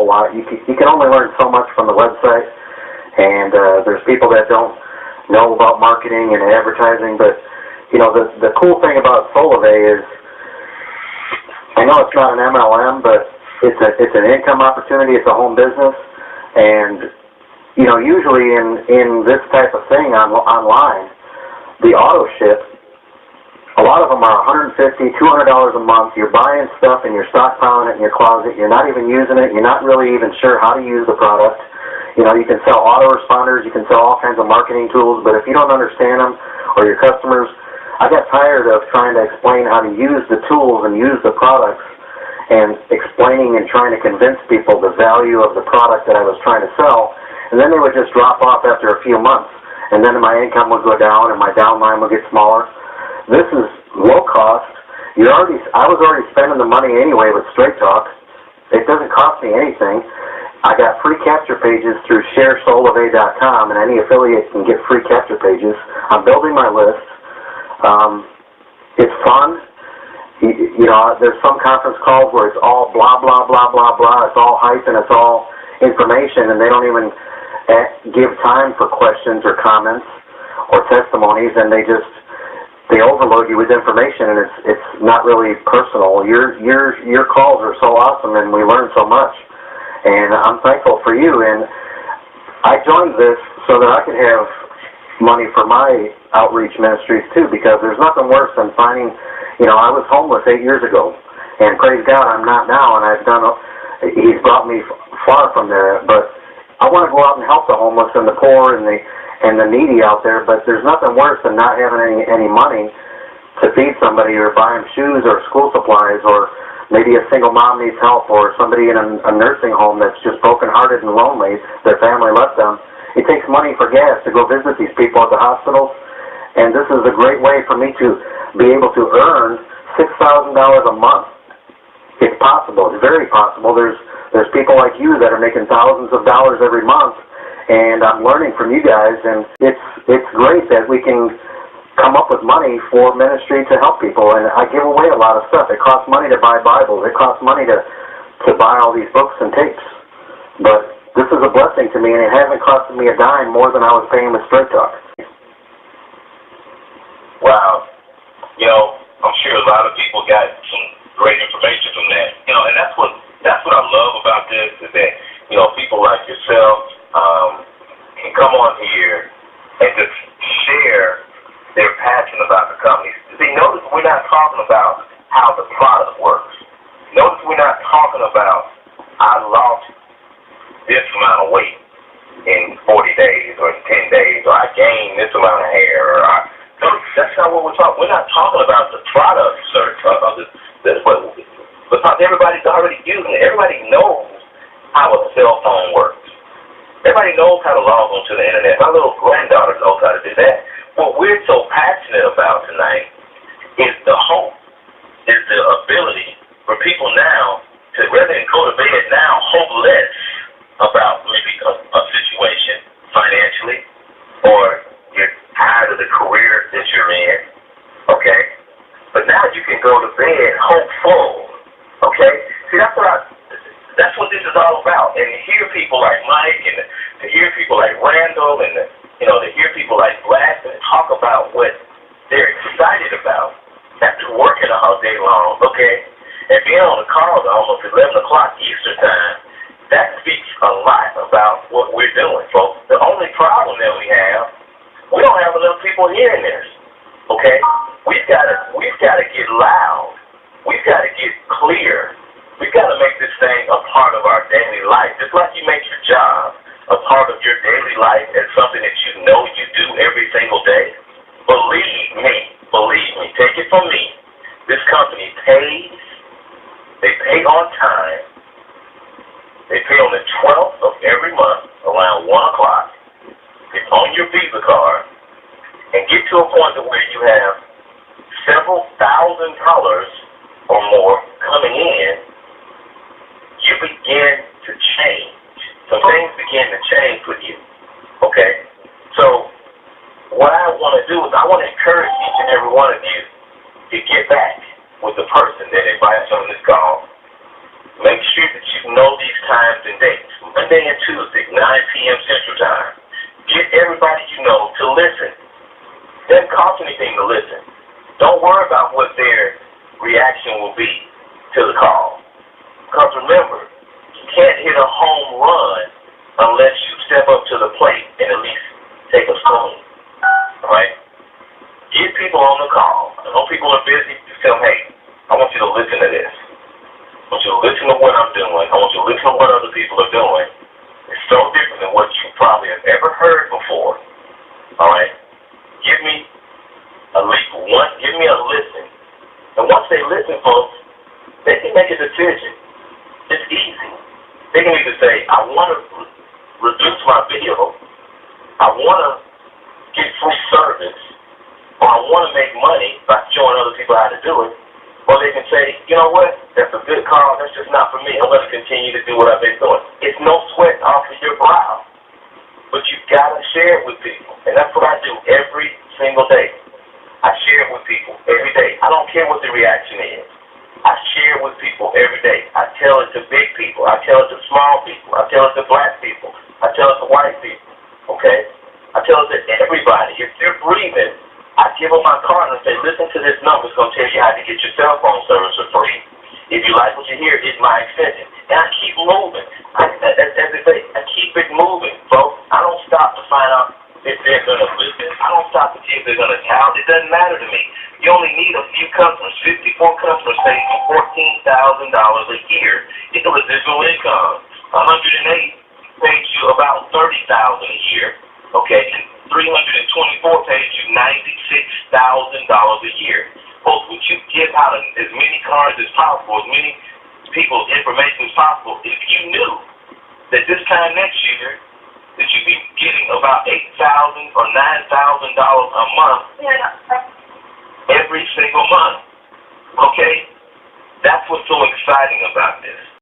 a lot. You can only learn so much from the website, and there's people that don't know about marketing and advertising, but the cool thing about Solavei is, I know it's not an MLM, but it's an income opportunity. It's a home business, and usually in this type of thing online, the auto ship, a lot of them are $150, $200 a month. You're buying stuff and you're stockpiling it in your closet. You're not even using it. You're not really even sure how to use the product. You can sell autoresponders. You can sell all kinds of marketing tools, but if you don't understand them or your customers, I got tired of trying to explain how to use the tools and use the products and explaining and trying to convince people the value of the product that I was trying to sell, and then they would just drop off after a few months, and then my income would go down and my downline would get smaller. This is low cost. I was already spending the money anyway with Straight Talk. It doesn't cost me anything. I got free capture pages through sharesolavei.com, and any affiliate can get free capture pages. I'm building my list. It's fun. There's some conference calls where it's all blah, blah, blah, blah, blah. It's all hype and it's all information, and they don't even give time for questions or comments or testimonies, and they overload you with information, and it's not really personal. Your calls are so awesome, and we learn so much, and I'm thankful for you. And I joined this so that I could have money for my outreach ministries too, because there's nothing worse than finding, I was homeless 8 years ago, and praise God I'm not now, and He's brought me far from there, but I want to go out and help the homeless and the poor and the needy out there, but there's nothing worse than not having any money to feed somebody or buy them shoes or school supplies, or maybe a single mom needs help, or somebody in a nursing home that's just brokenhearted and lonely, their family left them. It takes money for gas to go visit these people at the hospitals, and this is a great way for me to be able to earn $6,000 a month. It's possible. It's very possible. There's people like you that are making thousands of dollars every month, and I'm learning from you guys, and it's great that we can come up with money for ministry to help people, and I give away a lot of stuff. It costs money to buy Bibles. It costs money to buy all these books and tapes, but this is a blessing to me, and it hasn't costed me a dime more than I was paying with Straight Talk. Wow. I'm sure a lot of people got some great information from that. And that's what I love about this, is that, people like yourself can come on here and just share their passion about the company. See, notice we're not talking about how the product works. Notice we're not talking about, I lost this amount of weight in 40 days or in 10 days, or I gained this amount of hair, or that's not what we're talking. We're not talking about the product, sir. Because everybody's already using it. Everybody knows how a cell phone works. Everybody knows how to log onto the internet. My little granddaughter knows how to do that. What we're so passionate about tonight is the hope, is the ability for people now to, rather than go to bed now hopeless about maybe a situation financially, or you're tired of the career that you're in, okay? But now you can go to bed hopeful, okay? See, that's what this is all about. And to hear people like Mike, and to hear people like Randall, and to hear people like Black talk about what they're excited about after working all day long, okay? And being on the call at almost 11 o'clock Eastern time, that speaks a lot about what we're doing, folks. The only problem that we don't have enough people hearing this, okay? We've got to get loud. We've got to get clear. We've got to make this thing a part of our daily life. Just like you make your job a part of your daily life and something that you know you do every single day. Believe me, take it from me. This company pays. They pay on time. They pay on the 12th of every month around 1 o'clock. It's on your Visa card, and get to a point to where you have several $1,000s or more coming in, you begin to change. Some things begin to change with you, okay? So what I want to do is I want to encourage each and every one of you to get back with the person that invites you on this call. Make sure that you know these times times and dates, Monday and Tuesday, 9 p.m. Central Time. Get everybody you know to listen. Doesn't cost anything to listen. Don't worry about what their reaction will be to the call. Because remember, you can't hit a home run unless you step up to the plate and at least take a swing. Alright? Get people on the call. I know people are busy. Just tell them, hey, I want you to listen to this. I want you to listen to what I'm doing. I want you to listen to what other people are doing. It's so different than what you probably have ever heard before. Alright? Give me at least one, give me a listen. And once they listen, folks, they can make a decision. It's easy. They can either say, I want to reduce my bill, I want to get free service, or I want to make money by showing other people how to do it. Or they can say, you know what, that's a good call, that's just not for me. I'm going to continue to do what I've been doing. It's no sweat off of your brow. But you've got to share it with people. And that's what I do every single day. I share it with people every day. I don't care what the reaction is. I share it with people every day. I tell it to big people. I tell it to small people. I tell it to black people. I tell it to white people. Okay? I tell it to everybody. If they're breathing, I give them my card and say, listen to this number. It's going to tell you how to get your cell phone service for free. If you like what you hear, it's my extension. And I keep moving. I keep it moving, folks. I don't stop to find out if they're going to listen. I don't stop to see if they're going to count. It doesn't matter to me. You only need a few customers. 54 customers save you $14,000 a year in residual income. 108 pays you about $30,000 a year. Okay, and 324 pays you $96,000 a year. Folks, would you give out as many cards as possible, as many people's information as possible, if you knew that this time next year that you'd be getting about $8,000 or $9,000 a month every single month? Okay, that's what's so exciting about this.